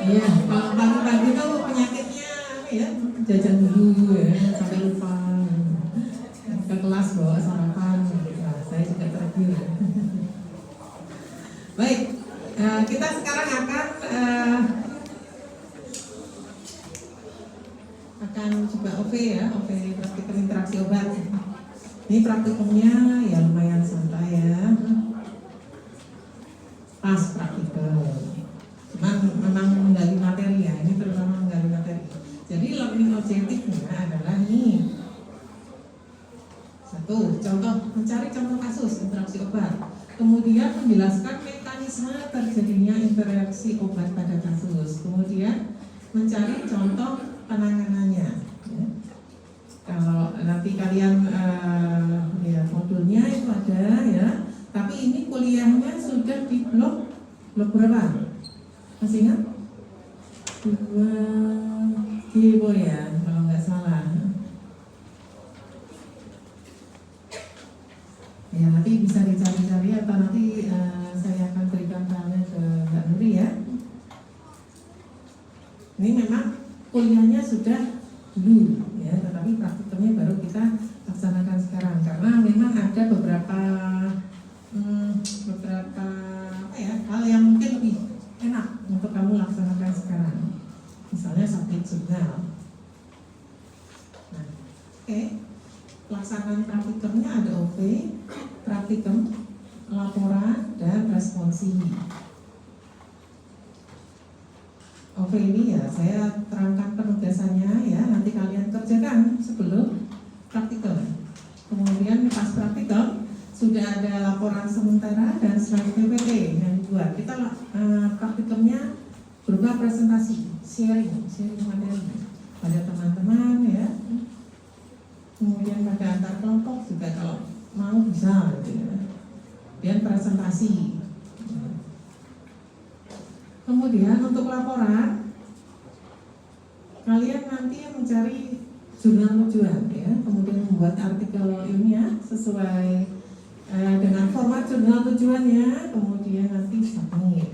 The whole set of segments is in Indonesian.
Iya, kalau pagi-pagi tuh penyakitnya ya jajan dulu ya sampai lupa ke kelas bawa sarapan. Nah, saya juga tergiur. Baik, kita sekarang akan coba OV ya, OV praktikum interaksi obat. Ini praktikumnya ya lumayan santai ya, pas praktikum. Cuman memang menggali materi ya, ini terutama menggali materi. Jadi learning objektifnya adalah nih. Satu, contoh, mencari contoh kasus interaksi obat. Kemudian menjelaskan mekanisme terjadinya interaksi obat pada kasus. Kemudian mencari contoh penanganannya. Ya. Kalau nanti kalian lihat modulnya itu ada ya. Tapi ini kuliahnya sudah di blok berapa? Masih ingat? 2 Gibo ya, kalau nggak salah. Ya nanti bisa dicari-cari atau nanti saya akan berikan filenya ke Mbak Nuri ya. Ini memang kuliahnya sudah dulu ya, tetapi praktikumnya baru kita laksanakan sekarang karena memang ada beberapa apa ya, hal yang mungkin lebih enak untuk kamu laksanakan sekarang. Misalnya submit jurnal. Nah, oke. Pelaksanaan praktikumnya ada OV, praktikum, laporan, dan responsi. OV ini ya saya terangkan penugasannya ya, nanti kalian kerjakan sebelum praktikum. Kemudian pas praktikum sudah ada laporan sementara dan slide PPT yang dibuat. Kita praktikumnya berupa presentasi, sharing materi pada teman-teman ya. Kemudian pada antar kelompok juga kalau mau bisa gitu ya. Dan presentasi. Kemudian untuk laporan kalian nanti mencari jurnal tujuan ya, kemudian membuat artikel ilmiah sesuai dengan format jurnal tujuannya, kemudian nanti submit.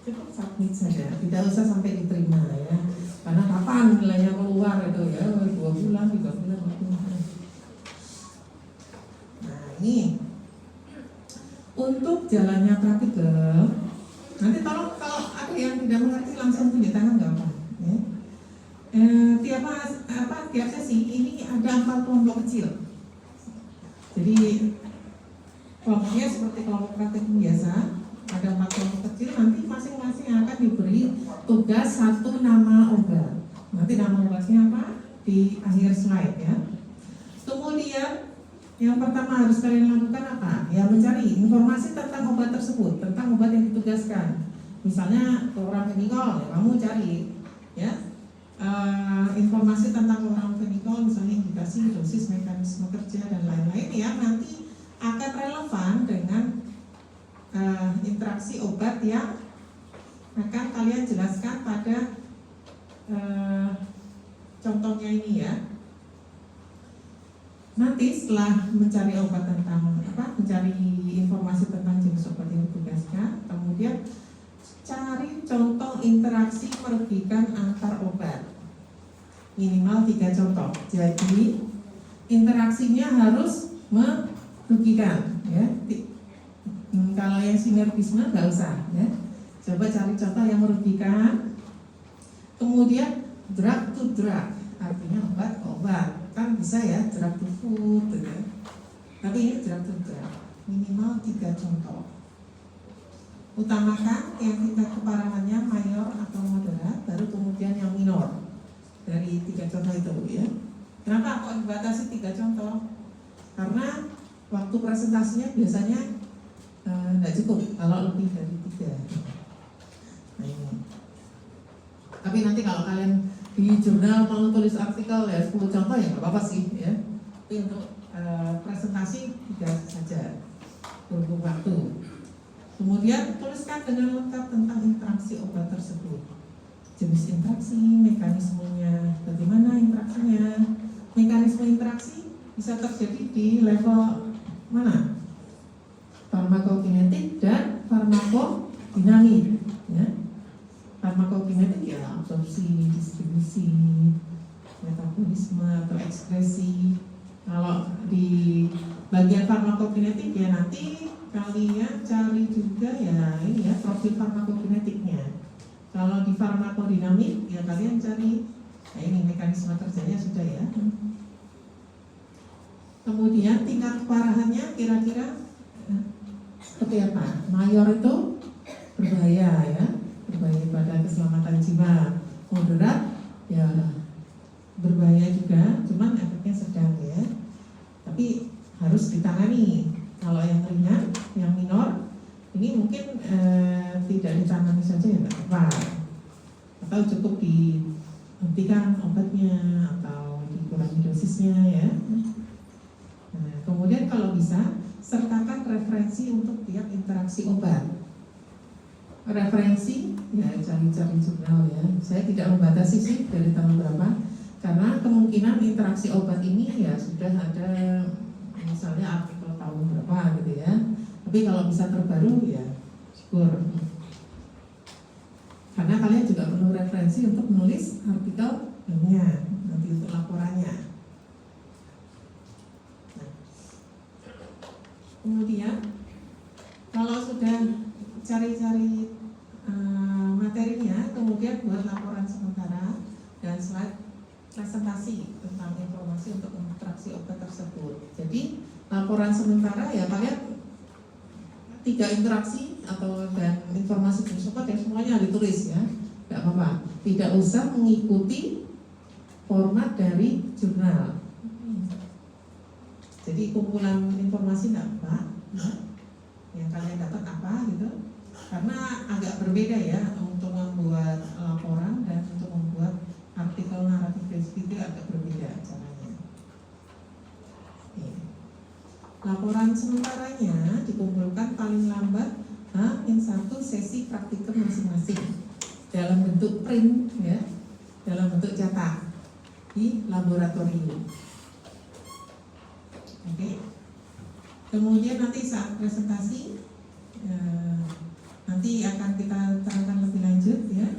Cukup submit saja, tidak usah sampai diterima ya. Karena kapan nilainya keluar itu ya, 2 bulan, 3 bulan. Nah ini untuk jalannya praktikum. Nanti tolong kalau ada yang tidak mengerti langsung tunjuk tangan nggak apa. Ya. Tiap sesi ini ada 4 kelompok kecil. Jadi kelompoknya seperti kelompok praktikum biasa. Ada 4 kelompok kecil, nanti masing-masing akan diberi tugas 1 nama obat. Nanti nama obatnya apa? Di akhir slide ya. Kemudian yang pertama harus kalian lakukan apa? Ya mencari informasi tentang obat tersebut, tentang obat yang ditugaskan. Misalnya chloramphenicol, ya kamu cari ya informasi tentang chloramphenicol, misalnya indikasi, dosis, mekanisme kerja dan lain-lain yang nanti akan relevan dengan interaksi obat yang akan kalian jelaskan pada contohnya ini ya. Nanti setelah mencari obat mencari informasi tentang jenis obat yang ditugaskan, kemudian cari contoh interaksi merugikan antar obat. Minimal 3 contoh. Jadi interaksinya harus merugikan ya. Kalau yang sinergisme nggak usah ya. Coba cari contoh yang merugikan. Kemudian drug to drug, artinya obat ke obat. Kan bisa ya drug to food gitu. Tapi ini drug to drug. Minimal 3 contoh. Utamakan yang tingkat keparahannya mayor atau moderat, baru kemudian yang minor. Dari 3 contoh itu ya. Kenapa kok dibatasi 3 contoh? Karena waktu presentasinya biasanya nggak cukup kalau lebih dari 3. Nah ini. Tapi nanti kalau kalian di jurnal mau tulis artikel ya 10 contoh ya nggak apa-apa sih ya. Tapi untuk presentasi 3 saja berhubung waktu. Kemudian tuliskan dengan lengkap tentang interaksi obat tersebut. Jenis interaksi, mekanismenya, bagaimana interaksinya. Mekanisme interaksi bisa terjadi di level mana? Farmakokinetik dan farmakodinamik ya. farmakokinetik ya absorpsi, distribusi, metabolisme atau ekskresi. Kalau di bagian farmakokinetik ya nanti kalian cari juga ya ini ya profil farmakokinetiknya. Kalau di farmakodinamik ya kalian cari ini mekanisme kerjanya sudah ya. Kemudian tingkat keparahannya kira-kira seperti apa? Mayor itu berbahaya ya, berbahaya pada keselamatan jiwa. Moderat ya berbahaya juga, cuman efeknya sedang ya. Tapi harus ditangani. Kalau yang ringan, yang minor, ini mungkin tidak ditangani saja ya nggak apa-apa. Atau cukup dihentikan obatnya atau dikurangi dosisnya ya. Nah, kemudian kalau bisa sertakan referensi untuk tiap interaksi obat. Referensi ya cari-cari jurnal ya. Saya tidak membatasi sih dari tanggal berapa, karena kemungkinan interaksi obat ini ya sudah ada misalnya artikel tahun berapa gitu ya. Tapi kalau bisa terbaru ya syukur. Karena kalian juga perlu referensi untuk menulis artikelnya nanti untuk laporannya. Nah, kemudian kalau sudah cari-cari materinya, kemudian buat laporan sementara dan slide presentasi tentang informasi untuk interaksi obat tersebut. Jadi laporan sementara ya kalian 3 interaksi atau dan informasi jenis obat ya semuanya ditulis ya, nggak apa-apa. Tidak usah mengikuti format dari jurnal. Jadi kumpulan informasi nggak apa, ya. Yang kalian dapat apa gitu. Karena agak berbeda ya untuk membuat laporan dan untuk membuat artikel naratif deskriptif agak berbeda caranya. Laporan sementaranya dikumpulkan paling lambat H-1 sesi praktikum masing-masing dalam bentuk print ya, dalam bentuk cetak di laboratorium. Oke. Kemudian nanti saat presentasi nanti akan kita terangkan lebih lanjut ya.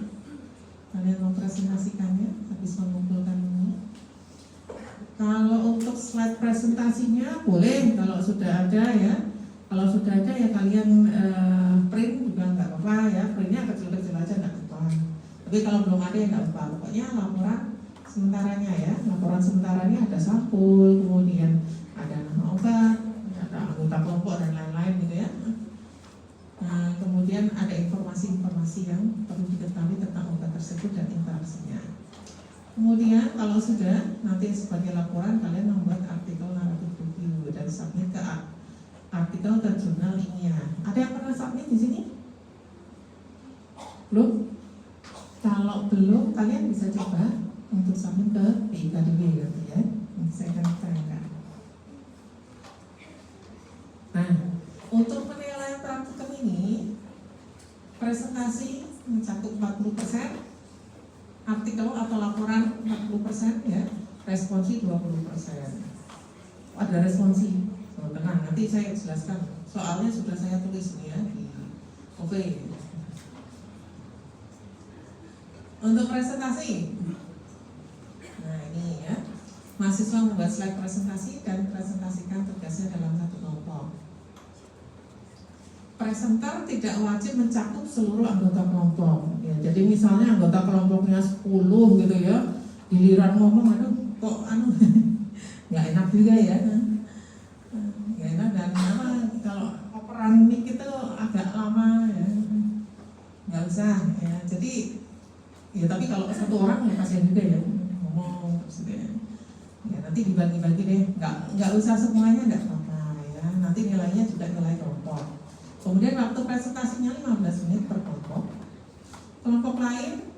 Kalian mempresentasikannya habis mengumpulkan ini. Kalau untuk slide presentasinya boleh kalau sudah ada ya. Kalau sudah ada ya kalian print juga nggak apa-apa ya. Printnya kecil-kecil aja nggak apa-apa. Tapi kalau belum ada ya nggak apa-apa. Pokoknya laporan sementaranya ya. Laporan sementaranya ada sampul, kemudian ada nama obat, ada anggota kelompok dan lain-lain gitu ya. Kemudian ada informasi-informasi yang perlu diketahui tentang obat tersebut dan interaksinya. Kemudian kalau sudah nanti sebagai laporan kalian membuat artikel naratif review dan submit ke artikel ke jurnal ilmiah. Ada yang pernah submit di sini? Belum? Kalau belum kalian bisa coba untuk submit ke PIKDB gitu ya. Nanti saya akan terangkan. Nah, untuk penilaian praktikum ini presentasi mencakup 40%, artikel atau laporan 40% ya, responsi 20%. Ada responsi, tenang nanti saya jelaskan. Soalnya sudah saya tulis nih ya di OP. Untuk presentasi, nah ini ya, mahasiswa membuat slide presentasi dan presentasikan tugasnya dalam satu kelompok. Presenter tidak wajib mencakup seluruh anggota kelompok ya, jadi misalnya anggota kelompoknya 10 gitu ya, giliran ngomong aduh kok nggak enak juga ya, nggak enak. Dan kalau operan mic itu agak lama ya, nggak usah ya. Jadi ya tapi kalau satu orang ya kasihan juga ya ngomong terus gitu ya, nanti dibagi-bagi deh, nggak usah semuanya, nggak apa-apa ya, nanti nilainya juga nilai kelompok. Kemudian waktu presentasinya 15 menit per kelompok. Kelompok lain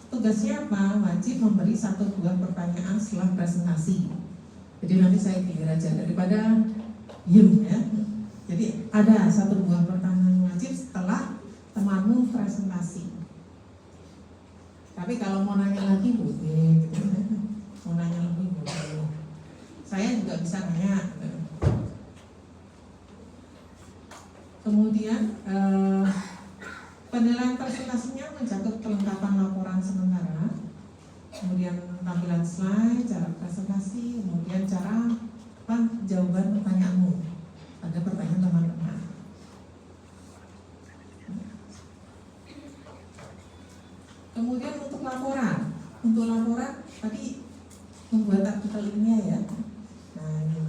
tugasnya apa? Wajib memberi 1 buah pertanyaan setelah presentasi. Jadi nanti saya pikir aja daripada diem ya. Jadi ada 1 buah pertanyaan wajib setelah temanmu presentasi. Tapi kalau mau nanya lagi boleh gitu. Mau nanya lebih boleh. Saya juga bisa nanya gitu. Kemudian Penilaian presentasinya mencakup kelengkapan laporan sementara, kemudian tampilan slide, cara presentasi, kemudian cara jawaban pertanyaanmu pada pertanyaan teman-teman. Kemudian untuk laporan tadi membuat artikel ilmiah ya. Nah ini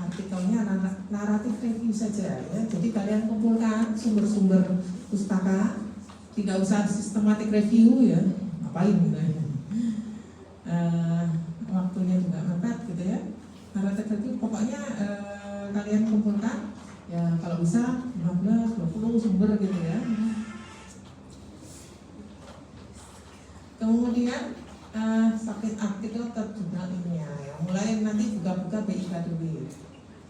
artikelnya naratif review saja ya. Jadi kalian kumpulkan sumber-sumber pustaka, tidak usah sistematik review ya, ngapain gitu ya. Waktunya juga mepet gitu ya. Naratif review pokoknya kalian kumpulkan ya, kalau bisa 15-20 sumber gitu ya. Kemudian submit artikel ke jurnal ilmiah ya. Mulai nanti buka-buka BIKDW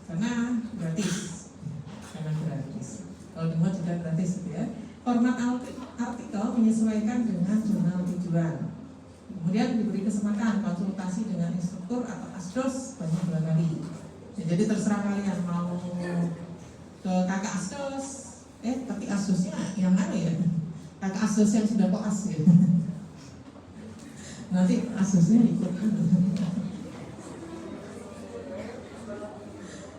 karena gratis, kalau dimuat juga gratis gitu ya. Format artikel menyesuaikan dengan jurnal tujuan. Kemudian diberi kesempatan konsultasi dengan instruktur atau asdos banyak 2 kali ya, jadi terserah kalian mau ke kakak asdos, tapi asdosnya yang mana ya, kakak asdos yang sudah koas ya. Nanti asdosnya ikut.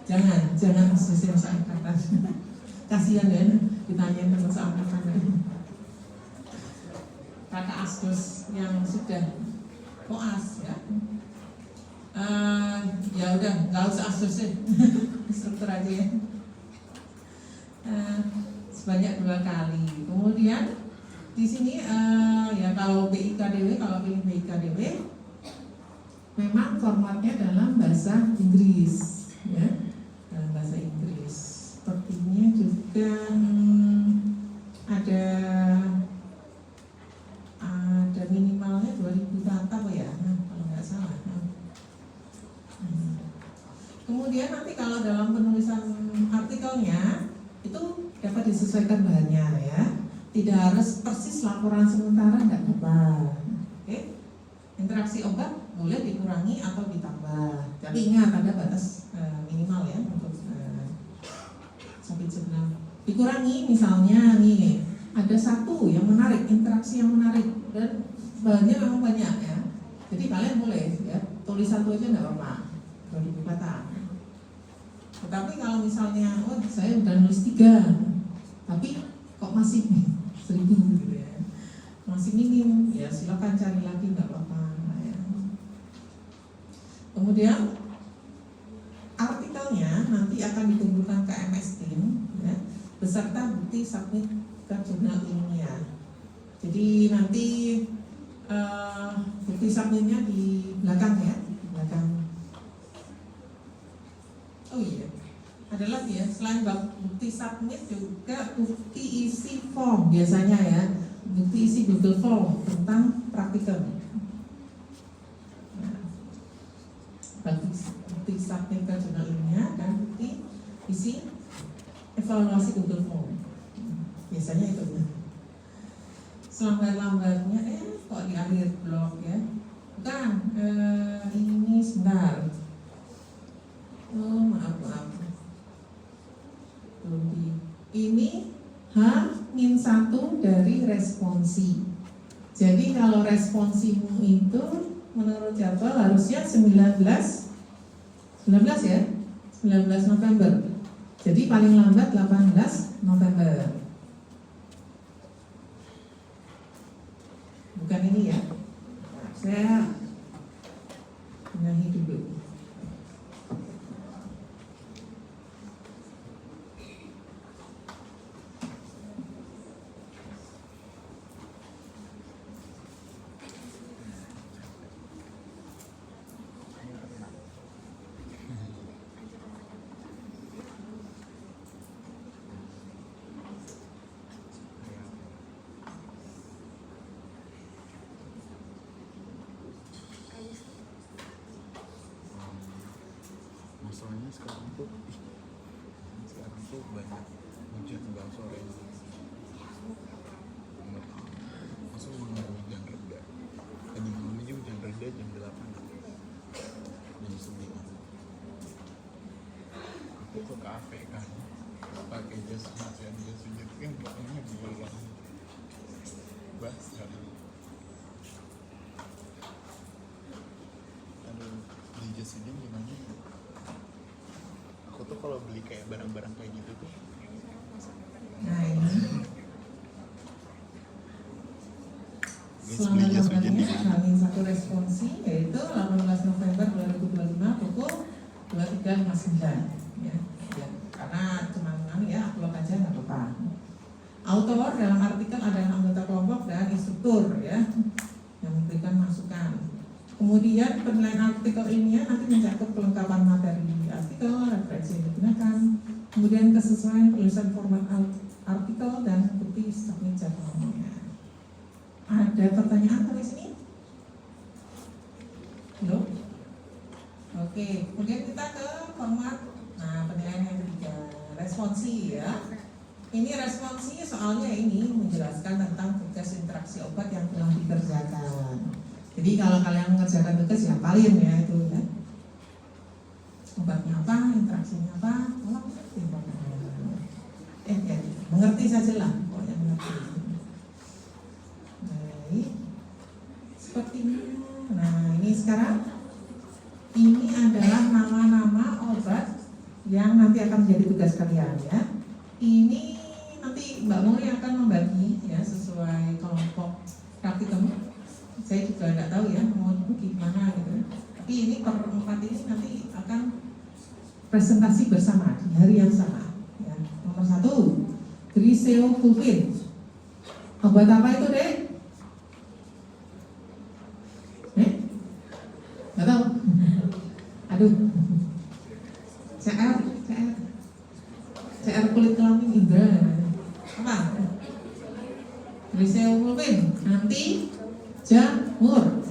Jangan asdos yang seangkatan. Kasihan ya ditanyain teman seangkatan. Kakak asdos yang sudah koas ya. Ya udah nggak usah asdosnya, instruktur aja ya. Sebanyak 2 kali. Kemudian di sini ya kalau BIKDW, kalau pilih BIKDW memang formatnya dalam bahasa Inggris ya, dalam bahasa Inggris. Sepertinya juga ada minimalnya 2000 kata apa ya, kalau nggak salah. Kemudian nanti kalau dalam penulisan artikelnya itu dapat disesuaikan bahannya ya. Tidak harus persis laporan sementara, enggak apa-apa. Oke. Interaksi obat boleh dikurangi atau ditambah. Tapi ingat ada batas minimal ya untuk sampai jurnal. Dikurangi misalnya nih ada satu yang menarik, interaksi yang menarik dan bahannya memang banyak ya. Jadi kalian boleh ya tulis 1 aja enggak apa-apa. 2000 kata. Tetapi kalau misalnya saya udah nulis 3 tapi kok masih 1000 gitu ya, masih minim ya, silakan cari lagi nggak apa-apa ya. Kemudian artikelnya nanti akan dikumpulkan ke MS Team ya, beserta bukti submit ke jurnal ilmiah. Jadi nanti bukti submitnya di belakang ya, di belakang. Oh iya, ada lagi ya, selain bukti submit juga bukti isi form biasanya ya, bukti isi Google Form tentang praktikum. Bukti submit ke jurnal ilmiah dan bukti isi evaluasi Google Form. Biasanya itu ya. Selambat-lambatnya kok di akhir blog ya. Bukan, ini sebentar. Oh maaf. Ini H-1 dari responsi. Jadi kalau responsimu itu menurut jadwal harusnya 19 ya, 19 November. Jadi paling lambat 18 November. Bukan ini ya. Saya benahi dulu. Masalahnya sekarang tuh banyak hujan bang sore. Masa hujan reda. Tadi malam aja hujan reda jam 8 jam 9. Aku ke kafe kan pakai jas hujan kan pokoknya bulan bahas hari ini. Aduh, beli jas hujan gimana ya? Aku tuh kalau beli kayak barang-barang kayak gitu tuh Nah ini guys, selama beli jas 8 hujan di menit mana? kami satu responsi yaitu 18 November 2025 pukul 23.59 ya. Karena cuma ya upload aja nggak apa-apa. Autor dalam artikel adalah anggota kelompok dan instruktur ya yang memberikan masukan. Kemudian penilaian artikel ini nanti mencakup kelengkapan materi artikel, referensi yang digunakan, kemudian kesesuaian penulisan format artikel dan bukti submit jadwalnya. Ada pertanyaan dari sini? Belum? Oke, kemudian kita ke format. Nah, penilaian yang ketiga, responsi ya. Ini responsi soalnya ini menjelaskan tentang tugas interaksi obat yang telah dikerjakan. Jadi kalau kalian mengerjakan tugas ya hafalin ya itu ya. Obatnya apa, interaksinya apa, tolong mengerti saja lah, pokoknya mengerti. Baik, sepertinya. Nah ini sekarang ini adalah nama-nama obat yang nanti akan menjadi tugas kalian ya. Ini nanti Mbak Muri akan membagi ya sesuai kelompok praktikum. Saya juga tidak tahu ya mau gimana gitu. Tapi ini per 4 ini nanti akan presentasi bersama di hari yang sama. Ya. Nomor 1, Griseofulvin. Obat apa itu deh? Nggak tahu. Aduh. CR kulit kelamin indra. Apa? Griseofulvin. Nanti jamur,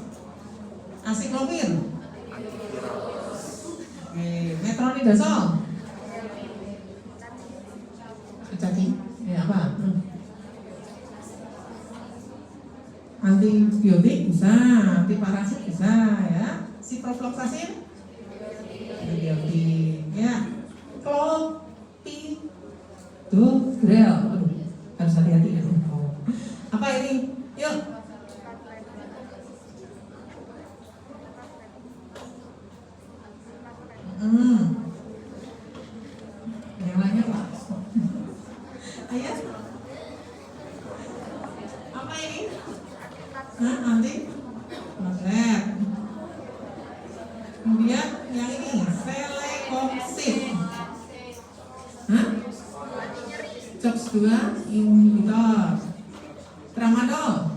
asiklopir, metronidazol, cacing, apa? Antibiotik bisa, antiparasit bisa, ya. Ciprofloxacin, antibiotik, ya. Clopidogrel, harus hati-hati ya. Apa ini? Yuk. Yang lainnya Pak. Ayah. Apa ini? Nanti Magret. Kemudian yang ini Celecoxib. COX-2 inhibitor. Tramadol.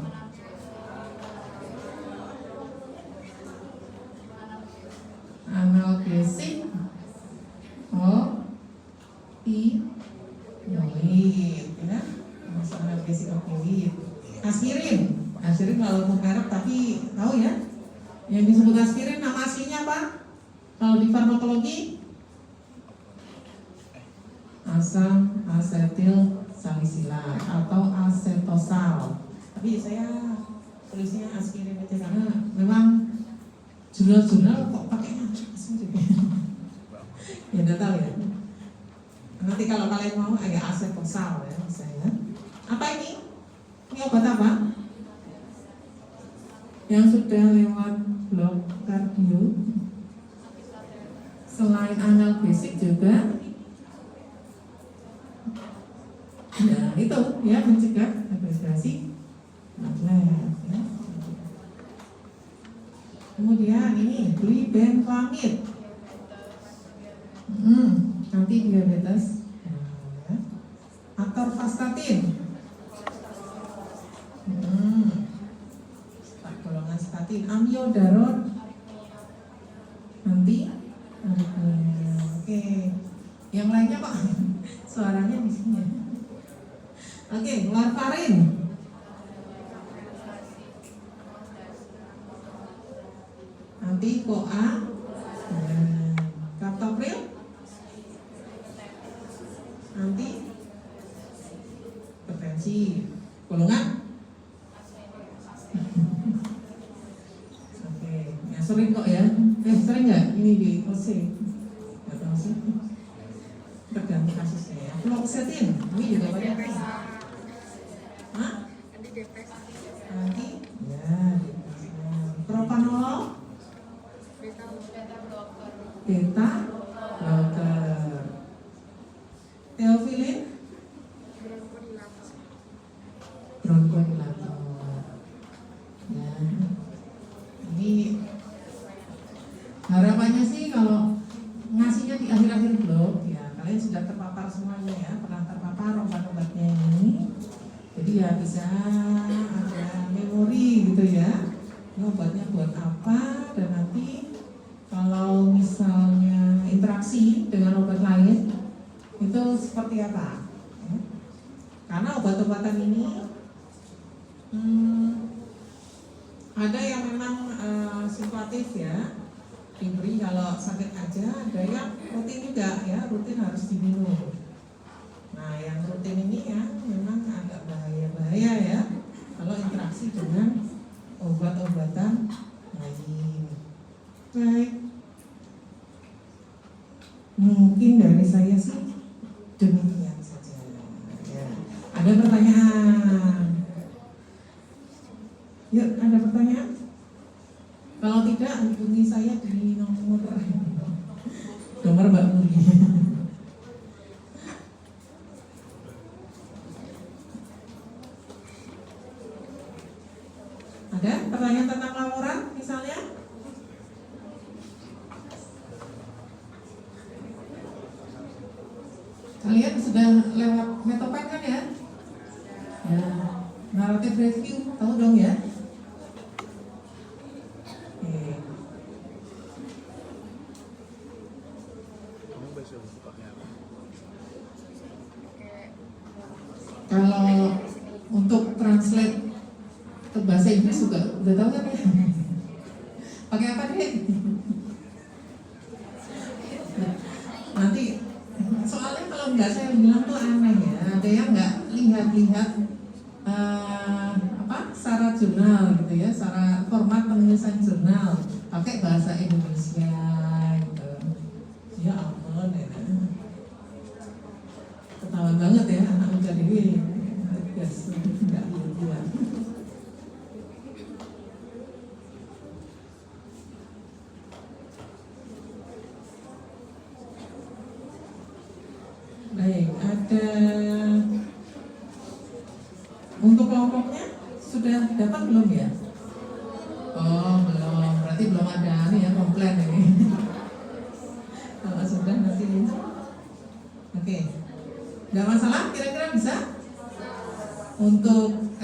Analgesik, opioid, ya, analgesik opioid. Aspirin, aspirin walaupun merek tapi tahu ya, yang disebut aspirin nama aslinya apa? Kalau di farmakologi, asam asetil salisilat atau asetosal. Tapi saya tulisnya aspirin aja karena memang jurnal-jurnal kok pakainya aspirin. Ya udah tahu ya. Nanti kalau kalian mau agak asetosal ya misalnya. Apa ini? Ini obat apa? Yang sudah lewat blok kardio. Selain analgesik juga. Ya itu ya mencegah dehidrasi. Magnet ya. Kemudian ini glibenclamid, nanti diabetes, atorvastatin, golongan statin, amiodaron, nanti oke, yang lainnya Pak, suaranya di sini. Oke, warfarin. Nanti CoA, captopril, nanti hipertensi, golongan. Oke, ya sering kok ya. Sering nggak ini di OC? Nggak tahu sih. Tergantung kasusnya ya. Fluoxetine, ini juga banyak. Hah? beta blocker. Theophylline bronchodilator. Ya, ini harapannya sih kalau ngasihnya di akhir-akhir blog ya kalian sudah terpapar semuanya ya, pernah terpapar obat-obatnya ini, jadi ya bisa ada memori gitu ya, ini obatnya buat apa, dan nanti kalau misalnya interaksi dengan obat lain itu seperti apa ya. Karena obat-obatan ini ada yang memang simpatif ya, diberi kalau sakit aja, ada yang rutin juga ya, rutin harus diminum. Nah yang rutin ini ya memang agak bahaya ya kalau interaksi dengan obat-obatan lain. Baik, mungkin dari saya sih demikian saja ya. Ada pertanyaan? Yuk, ada pertanyaan? Kalau tidak, hubungi saya di nomor Mbak Muri. Ada pertanyaan tentang laporan misalnya? Kalian sudah lewat Metopen kan ya? Ya, narrative review, tahu dong ya? Kamu baca buku pakai apa? Kalau untuk translate ke bahasa Inggris juga udah tahu kan ya? Pakai apa deh? Nanti soalnya kalau nggak saya bilang tuh aneh ya, ada yang nggak lihat-lihat secara jurnal gitu ya, secara format penulisan jurnal pakai bahasa Indonesia gitu. Ya ampun ya. Ketawa banget ya anak muda dewi. Yes, nggak lihat. Baik, ada untuk kelompoknya sudah dapat belum ya? Oh belum, berarti belum ada nih ya komplain ini. Kalau sudah nanti oke, nggak masalah, kira-kira bisa. Untuk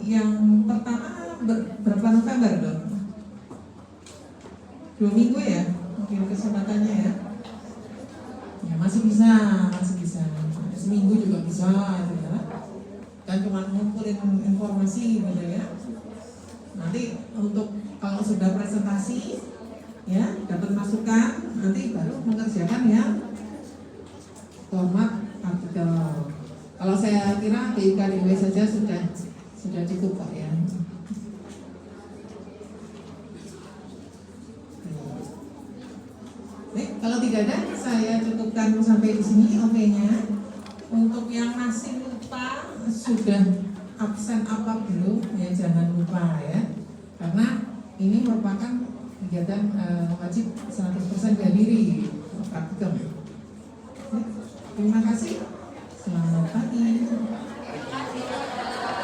yang pertama berapa November dong? 2 minggu ya, mungkin kesempatannya ya. Ya masih bisa. Seminggu juga bisa, ya. Dan cuma ngumpulin informasi gitu ya. Nanti untuk kalau sudah presentasi, ya dapat masukan, nanti baru mengerjakan ya format artikel. Kalau saya kira BIKDW saja sudah cukup Pak ya. Baik, kalau tidak ada, saya cukupkan sampai di sini OP-nya. Untuk yang masih lupa, sudah absen apa belum, ya jangan lupa ya. Karena ini merupakan kegiatan wajib 100% dihadiri praktikum. Terima kasih. Selamat pagi.